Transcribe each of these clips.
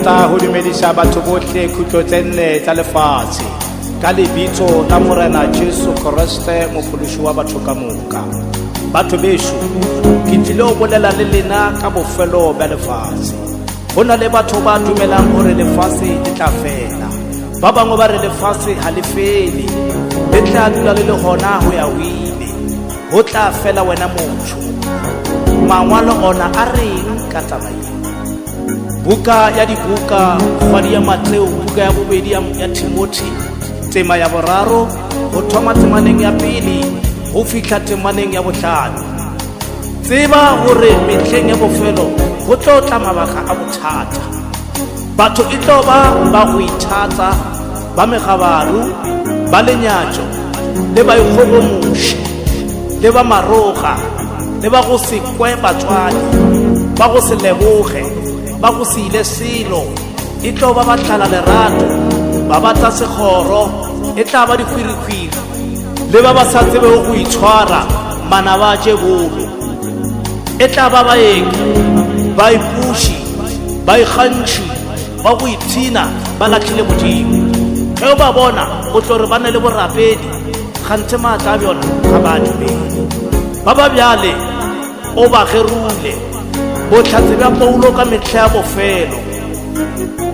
rata ho dumedisa batho bohle khutlo tse nne tsa lefatshe ka lebitso la Morena Jesu Kriste mophološi wa batho ka moka. Batho besho ke tlile ho bolela le lena ka bofelo ba lefatshe. Ho na le batho ba dumelang hore lefatshe le tla fela, ba bangwe ba re lefatshe ha le fele, le tla dula le le hona ho ya wile, ho tla fela wena motho. Mangwalo ona a reng ka taba ena? Buka ya dibuka kgwedi ya Mateo, buka ya bobedi ya Timothy, tema ya boraro ho thoma temaneng ya pele ho fihla temaneng ya bohlano. Tseba hore mehleng ya bofelo ho tlo tla mabaka a bothata. Batho e tlo ba go ithatsa, ba megabaru, ba lenyatso, le ba ikgogomoši, le ba maroga, le ba go se kwe batswadi, ba go se leboge, ba go se ile selo. E tlo ba tlala lerato, ba batla sekgoro, e tla ba dikhwirikhwiri, le ba sa tsebe go itshwara mana ba je bolo. E tla ba baeki, ba ipuši, ba ikgantši, ba go ithina, ba latlhile Modimo. Ge o ba bona o tlo re ba ne le borapedi, kganthe maatla a bjona ga ba dumele. Ba ba bjale o ba gerule botlhatse bja Paulo ka mehla ya bofelo.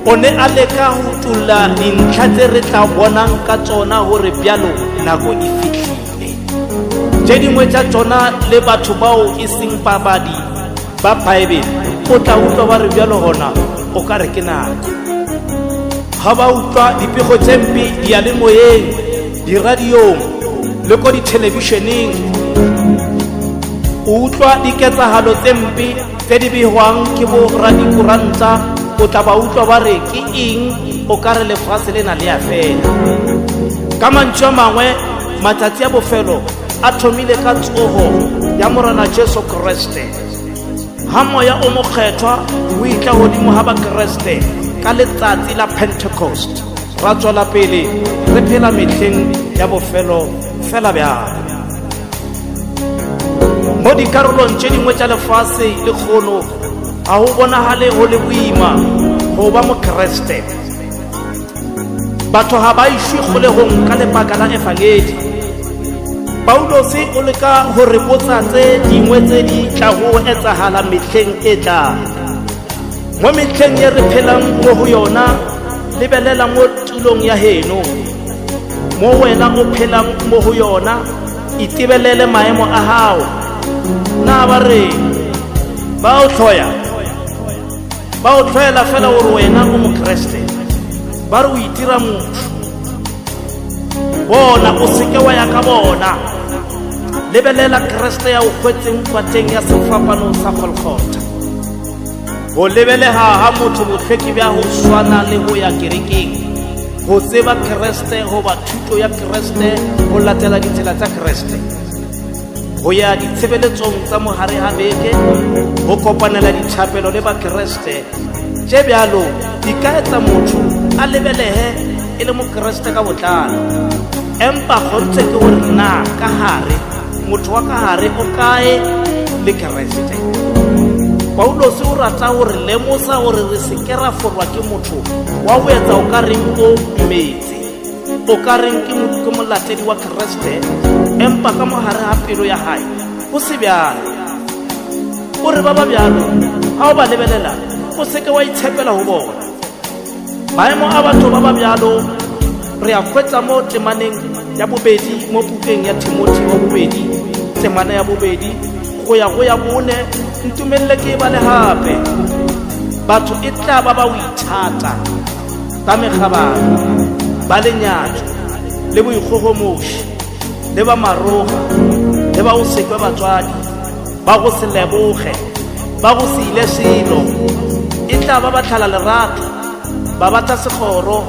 O ne a leka ho tula dintlha tse re tla bonang ka tsona hore bjalo nako e fihlile. Tše dingwe tša tsona le batho bao e seng babadi ba Bible o tla utlwa ba re bjalo hona o ka re ke nako. Ga ba utlwa dipego tše mpe diyalemoyeng, diradiong le ko ditelebišeneng, o utlwa diketsahalo tse mpe tse di behwang ke bo radikoranta, o tla ba utlwa ba re ke eng o ka re lefatshe lena le ya fela. Ka mantšu a mangwe matsatsi a bofelo a thomile ka tsogo ya Morena Jesu Kriste. Ha moya o mokgethwa o itla godimo ga bakreste ka letsatsi la Pentecost, ra tswela pele re phela mehleng ya bofelo fela bjalo. Mo dikarolong tše dingwe tša lefatshe le kgono ga go bonagale go le boima go ba mokreste. Batho ga ba išwe kgolegong ka lebaka la evangeli. Paulos o leka go re botsa tse dingwe tse di tla go etsagala mehleng e tlang. Mo mehleng ye re phelang mo go yona, lebelela mo tulong ya heno, mo wena o phelang mo go yona, itebelele maemo a hao. Na ba re ba o tloya, ba o tloela fela gore wena o mokreste, ba re o itira motho. Bona o seke wa ya ka bona, lebelela Kriste ya o hwetseng pateng ya sefapano sa Golgotha. Go lebelega ha motho bohlweki bja go swana le go ya kerekeng, go tseba Kriste, go ba thuto ya Kriste, go latela ditsela tsa Kriste, go ya ditshebeletsong tsa mohare ha beke, go kopanela dithapelo le ba Kriste. Tše bjalo di ka etsa motho a lebelege e le mokreste ka botlalo. Empa kgontse ke gore na ka hare, motho wa ka hare o kae le Kriste. Paulos o rata gore lemosa gore re se ke ra forwa ke motho wa go etsa o ka reng o metse, o ka reng ke molatedi wa Kriste, empa ka mohare ha pelo ya hae o se bjalo. O re ba ba bjalo ha o ba lebelela o seke wa itshepela ho bona. Maemo a batho ba ba bjalo re a hwetša mo temaneng ya bobedi, mo bukeng ya Timothy wa bobedi, temana ya bobedi go ya bone. Ntumelele ke ba le hape, batho e tla ba o ithata, ba megabaro, ba lenyatso, le boikgogomoši, le ba maroga, le ba go sekwe batswadi, ba go se leboge, ba go se ile selo. E tla ba tlala lerato, ba batla sekgoro,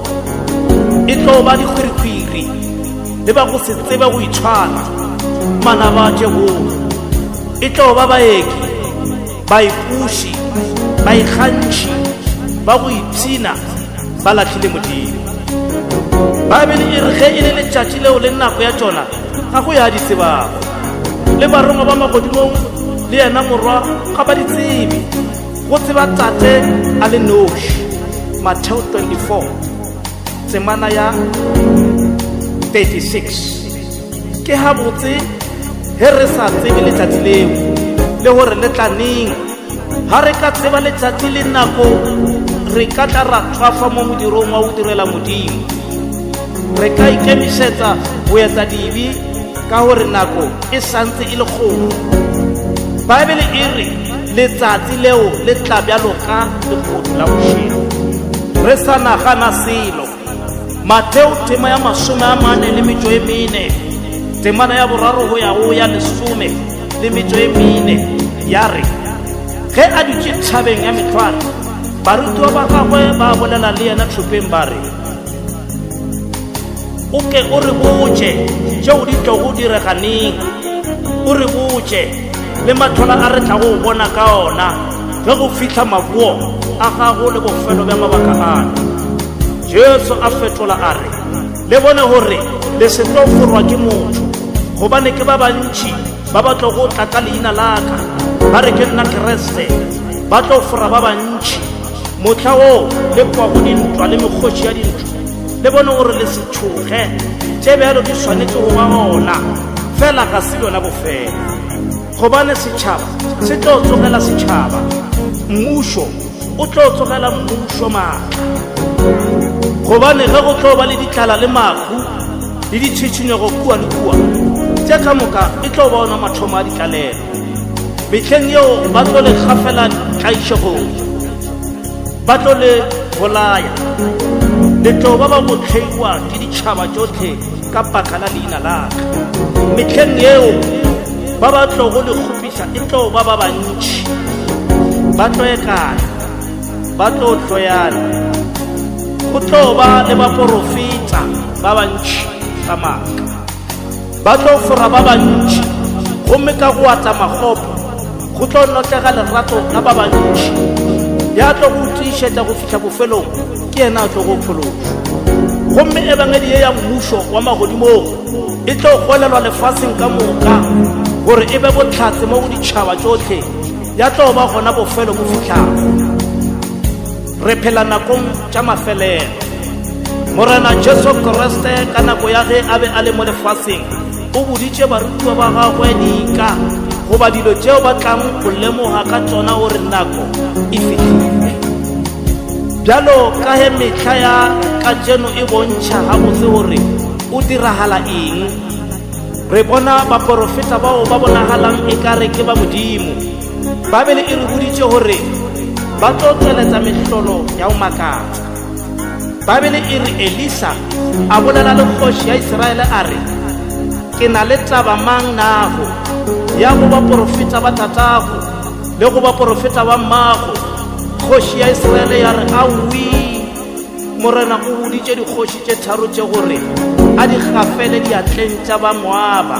e tlo ba dikhwirikhwiri, le ba go se tsebe go itshwara mana ba je bolo. E tlo ba baeki, ba ipuši, ba ikgantši, ba go ithina, ba latlhile Modimo. Babele e re ge e le letšatši leo le nako ya tšona ga go ya di tsebago, le barongo ba magodimong le yena morwa ga ba di tsebe. Go tseba tate a le noši, Matthew 24 temana ya 36 ke ha botse he re sa tsebe letsatsi leo le hore le tla neng. Ha re ka tseba letsatsi le nako re ka tla ra tshwafa mo modirong wa ho direla Modimo. Re ka ikemisetsa ho etsa dibi ka hore nako e santse e le kgolo. Bible e re letsatsi leo le tla bjalo ka lekgotla la bošego. Re sa nagana selo. Mateo tema ya 44 temana ya 3 ho ya ho ya 10 ya re ge a dutše thabeng ya metlhware, barutwa ba gagwe ba bolela le yena thopeng ba re, o ke o re botše tšeo di tlogo direganeng, o re botše le matlhola a re tla go bona ka ona ge go fihla mabuo a gago le bofelo bja mabaka ana. Jesu a fetola a re, le bone gore le se tlo forwa ke motho, gobane ke ba bantši ba ba tlo go tla ka leina laka ba re ke nna Kreste, ba tlo fora ba bantši. Motlha o le kwago dintwa le mekgotši ya dintwa, le bone gore le se tšhoge tše bjalo di swanetše go ba gona, fela ga se yona bofelo. Gobane setšhaba se tlo tsogela setšhaba, mmušo o tlo tsogela mmušo maatla. Gobane ge go tlo ba le ditlala le mahu le ditšhitšhinyego kua le kua, tše ka moka e tlo ba ona mathomo a ditlalelo. Mehleng yeo ba tlo le gafela tlaišegong, ba tlo le bolaya, le tlo ba ba bohleiwa ke ditšhaba tšohle ka baka la leina laka. Mehleng yeo ba ba tlo go le kgopiša e tlo ba ba bantši, ba tlo ekana, ba tlo tloyana, go tlo ba le baprofeta ba bantši ka maaka, ba tlo fora ba bantši, gomme ka go ata magopo go tlo notlega lerato la ba bantši. Ya tlo go tiišetša go fihla bofelong ke yena a tlo go phološwa. Gomme ebangedi ye ya mmušo wa magodimong e tlo golelwa lefaseng ka moka gore e be botlhatse mo go ditšhaba tšohle, ya tlo ba gona bofelo bo fihlago. Re phela nakong tša mafelelo. Morena Jesu Kriste ka nako ya ge a be a le mo lefaseng o boditše barutwa ba gagwe dika goba dilo tšeo ba tlang go lemoga ka tšona gore nako e fihlile. Bjalo ka he mehla ya kajeno e bontšha gabotse gore o diragala eng. Re bona baprofeta bao ba bonagalang e ka re ke ba Modimo. Babele e re boditše gore ba tlo tšweletša mehlolo ya go makatša. Babele e re Elisa a bolela le kgoši ya Israele a re, ke na le taba mang nago ya go baprofeta ba tatago le go baprofeta ba mmago. Kgoši ya Israele ya re awi. Morena o boditše dikgoši tše tharo tše gore a di gafele diatleng tša ba Moaba.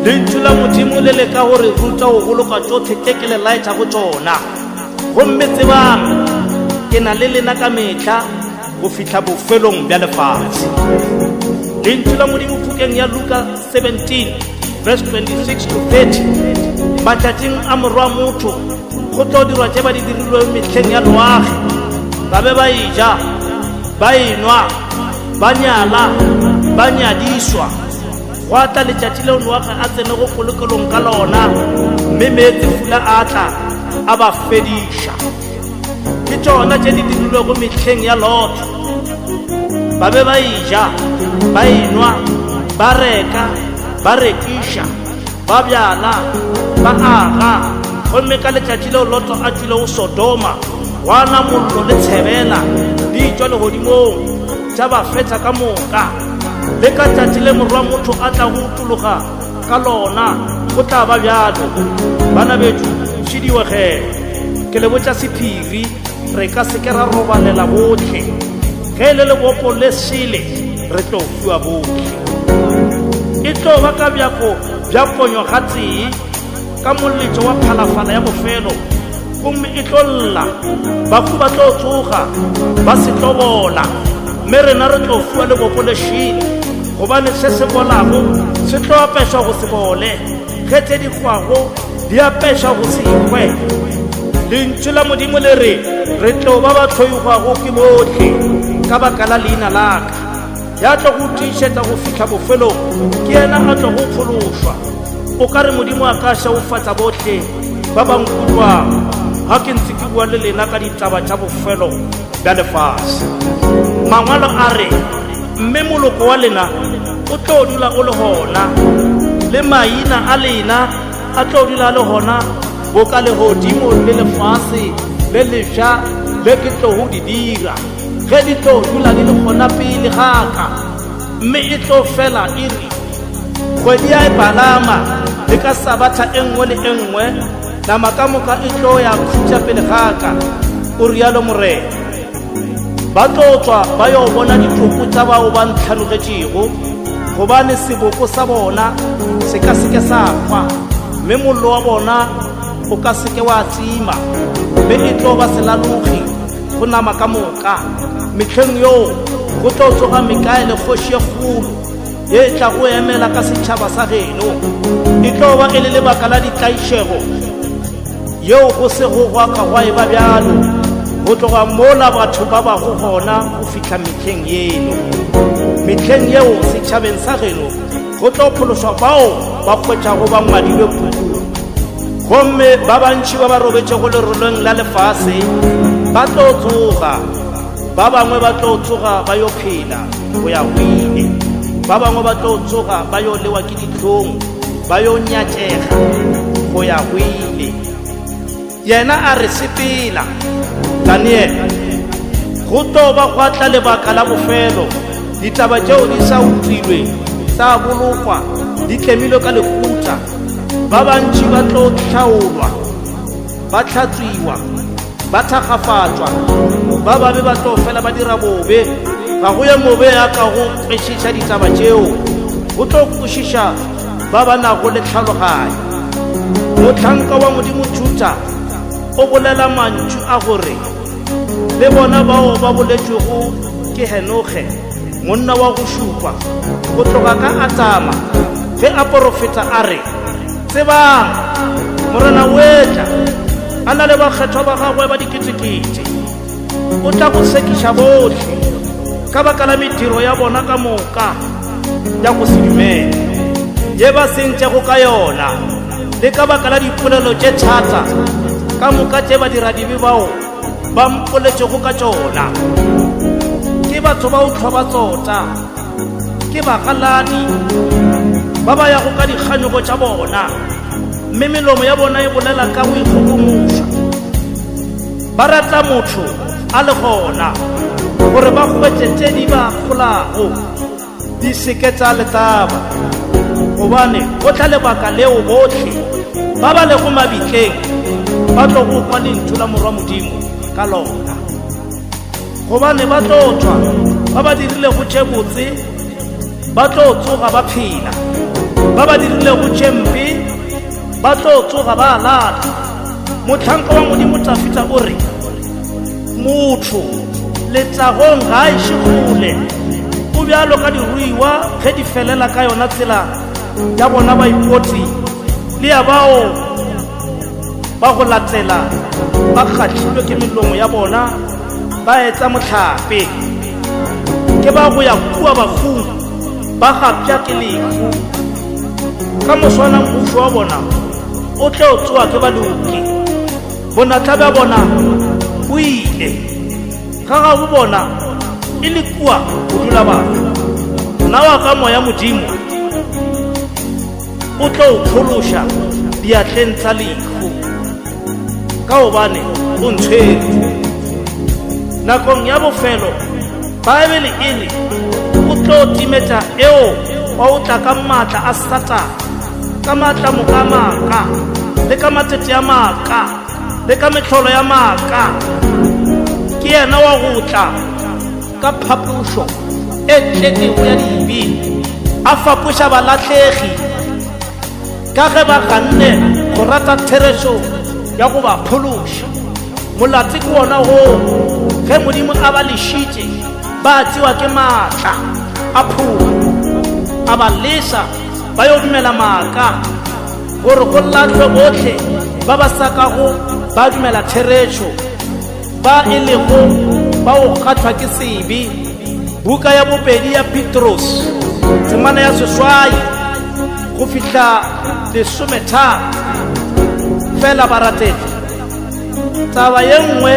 Lentšu la Modimo le leka gore ruta go goloka tšohle tše ke le laetša go tšona. Gomme tsebang ke na le lena ka mehla go fihla bofelong bja lefase. Lentšu la Modimo pukeng ya Luka 17 verse 26 to 30. Matšatšing a morwa motho go tlo dirwa tše ba di dirilwe mehleng ya loage. Ba be ba eja, ba enwa, ba nyala, ba nyadišwa. Go tla letšatši leo loage a tsene go polokelong ka lona, mme meetse fula a tla a ba fediša. Ke tšona tše di dirilwego mehleng ya Lot. Ba be ba eja, ba enwa, ba reka, ba rekiša, ba bjala, ba aga. Gomme ka letšatši leo Lot a tšwile go Sodoma, wana mollo le tshebela di tšwa legodimong tša ba fetša ka moka. Le ka tšatši le morwa motho a tla go utologa ka lona go tla ba bjalo. Bana betšo šediwege, ke le botša sephiri, re ka se ke ra robalela botlhe. Ge le lebopo le sele re tlo fiwa botlhe. E tlo ba ka bjako bja ponyo ga tee ka molletšo wa phalafala ya bofelo. Gomme e tlo lla, bafu ba tlo tsoga ba se tlo bola, mme rena re tlo fiwa lebopo le šele. Gobane se se bolago se tlo apešwa go se bole, ge tše di hwago di apešwa go se hwe. lentswe la modimo le re tlo ba tlhoigwago ke botlhe ka baka la leina laka. Ya tlo go tiišetša go fitlha bofelong ke yena a tlo go phološwa. O ka re modimo a ka šaufatša botlhe ba bankutlwang ga ke ntse ke bua le lena ka ditaba tša bofelo bja lefase. Mangwalo a re mme moloko wa lena o tlo dula o le gona, le maina a lena a tlo dula le gona bo ka legodimo le lefase le lefša le ke tlo go di dira, ge di tlo dula di le gona pele gaka. Mme e tlo fela e re kgwedi ya e palama le ka sabatha e nngwe le e nngwe, nama ka moka e tlo ya khutša pele gaka, o rialo Morena. Ba tlo tswa ba yo bona dithoko tša bao ba ntlhanogetšego, gobane seboko sa bona se ka seke sa kgwa, mme mollo wa bona o ka seke wa tima, mme e tlo ba selalogi go nama ka moka. Metlheng yo go tlo tsoga mekae le kgoši ye kgolo ye e tla go emela ka setšhaba sa geno. E tlo ba e le lebaka la ditlaišego yeo go se go gwaka gwa e ba bjalo, go tloga mola batho ba ba go gona go fitlha metlheng yeno. Metlheng yeo setšhabeng sa geno go tlo phološwa bao ba kgwetšago ba ngwadilwe puku, gomme ba bantši ba ba robetšego lerolong la lefase ba tlo tsoga, ba bangwe ba tlo tsoga ba yo phela go ya go ile, ba bangwe ba tlo tsoga ba yo lewa ke ditlhong, ba yo nyatšega go ya go ile. Yena a re sepela Daniel, go tlo ba gwa tla lebaka la bofelo, ditaba tšeo di sa utlwilwe tsa bolokwa di tlemilwe ka lekutla. Ba bantši ba tlo hlaolwa, ba hlatswiwa, ba thakgafatšwa, ba babe ba tlo fela ba dira bobe. Ga go ye mobe ya ka go kwešiša ditaba tšeo, go tlo kwešiša ba ba nago le tlhaloganyo. Motlhanka wa Modimo Juda o bolela mantšu a gore le bona bao ba boletšwego ke Henoke monna wa go šupa go tloga ka Atama, ge a porofeta a re, tsebang Morena wetla a na le bakgethwa ba gagwe ba diketekete, o tla go sekiša botlhe ka baka la mediro ya bona ka moka ya go sedumela ye ba sentšego ka yona, le ka baka la dipolelo tše thata ka moka tše badiradibe bao ba mpoletšego ka tšona. Ke batho ba utlwa ba tsota, ke bagaladi ba ba yago ka dikganyogo tša bona, mme melomo ya bona e bolela ka go ikgogomoša. Ba rata motho a le gona gore ba kgwetše tše di ba golago di seke tša letaba, gobane go tla lebaka leo botlhe ba ba lego mabitleng ba tlo go kwa lentho la morwa Modimo ka lona, gobane ba tlo tswa ba ba dirile go tše botse, ba tlo tsoga ba phela, ba ba dirile go tše mpe ba tlo tsoga ba lala. Motlhanka wa Modimo Tafita o re motho letlagong ga a iše kgole, o bjalo ka diruiwa ge di felela ka yona tsela ya bona ba ipotse le ya bao ba go latela ba kgahlilwe ke melomo ya bona ba etsa mohlape, ke ba go ya kua bagong ba gapša ke lehu. Ka moswana mmušo wa bona o tle o tsoa ke baloki, bonatla bja bona o ile ga ga bo bona e le kua go dula batho. Na wa ka moya Modimo o tlo o phološa diatleng tsa lehu, ka gobane o ntshwere. Nakong ya bofelo Baebele e re o tlo timetša eo wa o tla ka maatla a Satane, ka maatla moka maka le ka matete ya maka le ka mehlolo ya maka. Ke yena wa go tla ka phapušo e tletego ya dibe, a fapoša balatlegi ka ge ba ganne go rata therešo ya go ba phološa. Molatsi ke wona go ge Modimo a ba lešitše ba tsewa ke maatla a phuma, a ba lesa ba yo dumela maaka gore go latlwe botlhe ba ba sa ka go ba dumela theretšo, ba e lego ba o kgathwa ke sebe. Buka ya bobedi ya Petros temana ya seswai go fihla 13 fela baratedi. Taba ye nngwe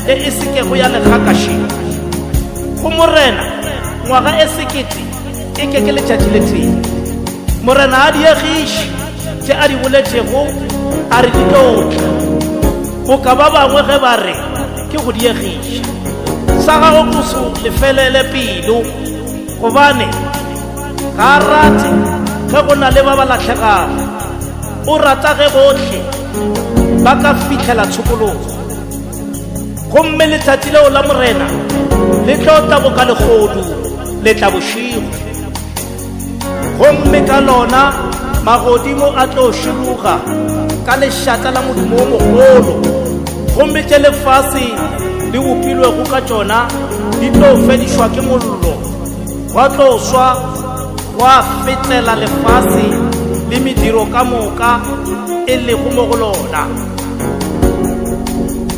e e sekego ya lekgakaši go morena ngwaga e sekete e ke ke letšatši le tee. Morena a diegiše tše a di boletšego a re di tlotla. Boka ba bangwe ge ba re ke go diegiša sa gago kuso lefelele pelo, gobane ga a rate ge go na le ba ba latlhegago. O rata ge botlhe ba ka fitlhela tshokologo. Gomme letšatši leo la morena le tlo taboka legodu le tla bošigo. Gomme ka lona magodimo a tlo šiboga ka lešata la modumo o mogolo. Gomme tše lefase le bopilwego ka tšona di tlo fedišwa ke mollo. Gwa tlo swa gwa fetlela lefase le mediro ka moka e lego mo go lona.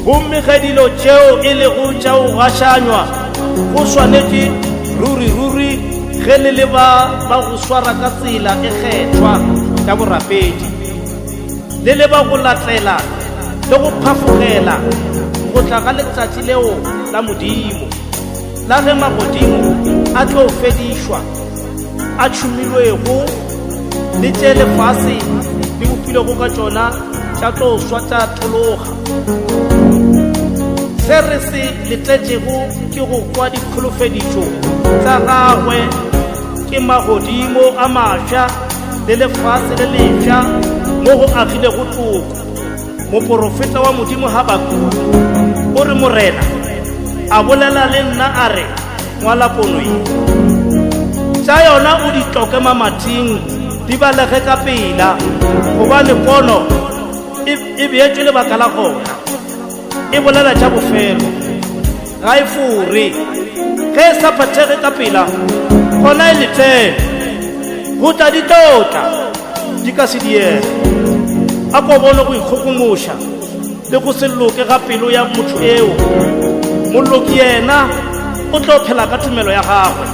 Gomme ge dilo tšeo e lego tša go gašanywa go swanetše ruri ge le le ba go swara ka tsela e kgethwa ya borapedi, le le ba go latlela le go phafogela go tla ka letšatši leo la modimo, la ge magodimo a tlo fedišwa a tšhumilwego le tše lefase le bopilwego ka tšona tša tlo swa tša thologa. Se re se letletšego ke go kwa dikholofedišo tša gagwe ke magodimo a mašwa le lefase le lefsa mo go agilego tloko. Moprofeta wa modimo Habakuk o re morena a bolela le nna a re ngwala pono ye tša yona o di tloke mamating di balege ka pela, gobane pono e beetšwe lebaka la gona. E bolela tša bofelo ga e fore, ge e sa phathege ka pela gona e letele go tla di tlotla di ka se diega. A ko bone go ikgogomoša le go se loke ga pelo ya motho eo. Molloki yena o tlo phela ka tumelo ya gagwe.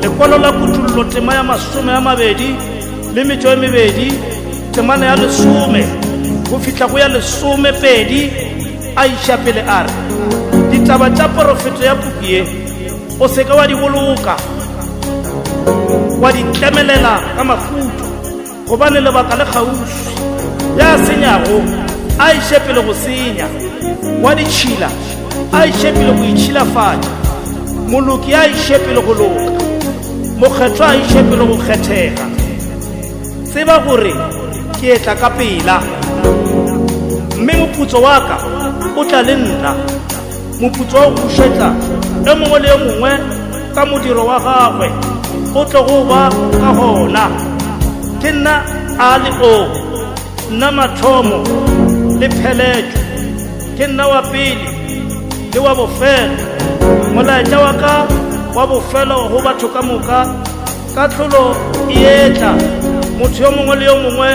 Lekwalo la kutullo tema ya 20 le metšo e mebedi temana ya 10 go fihla go ya 12 a iša pele a re ditaba tša porofeto ya pukie o seka wa di boloka, wa di tlemelela ka mahuto, gobane lebaka le kgauswi. Ya senyago a iše pele go senya, wa ditšhila a iše pele go itšhilafatša, moloki a iše pele go loka, mokgethwa a iše pele go kgethega. Tseba gore ke etla ka pela, mme moputso wa ka o tla le nna, moputso wa go bušetla e mongwe le e mongwe ka modiro wa gagwe o tlo go ba ka gona. Ke nna a le o, nna mathomo le pheletšo, ke nna wa pele le wa bofelo. Molaetša wa ka wa bofelo go batho ka moka, ka tlholo e etla motho yo mongwe le yo mongwe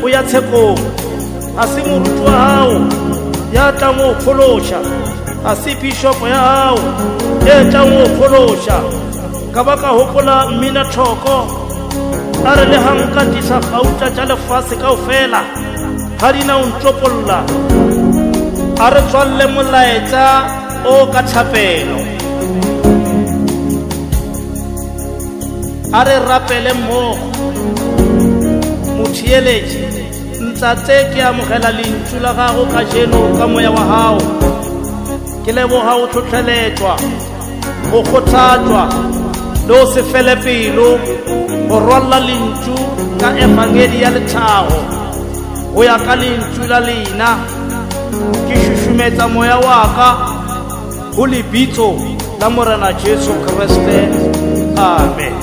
o ya tshekong. Ga se moruti wa gago ya tlang go kgološa, ga se bishopo ya gago e tlang go kgološa. Ka ba ka hopola mmina thoko a re le hankatisa gauta tša lefase kao fela ga di na o ntlopolola, a re tswalle molaetša o ka thapelo, a re rapele mmogo. Motheeletši ntate ke amogela lentšu la gago ka jeno ka moya wa gago. Ke leboga go tlhotlheletšwa, go kgothatswa le go se fele pelo go rwalla lentšu ka evangeli ya lethago go ya ka lentšu la lena. Ke šušumetša moya wa ka go lebitso la morena Jesu Kriste. Amen.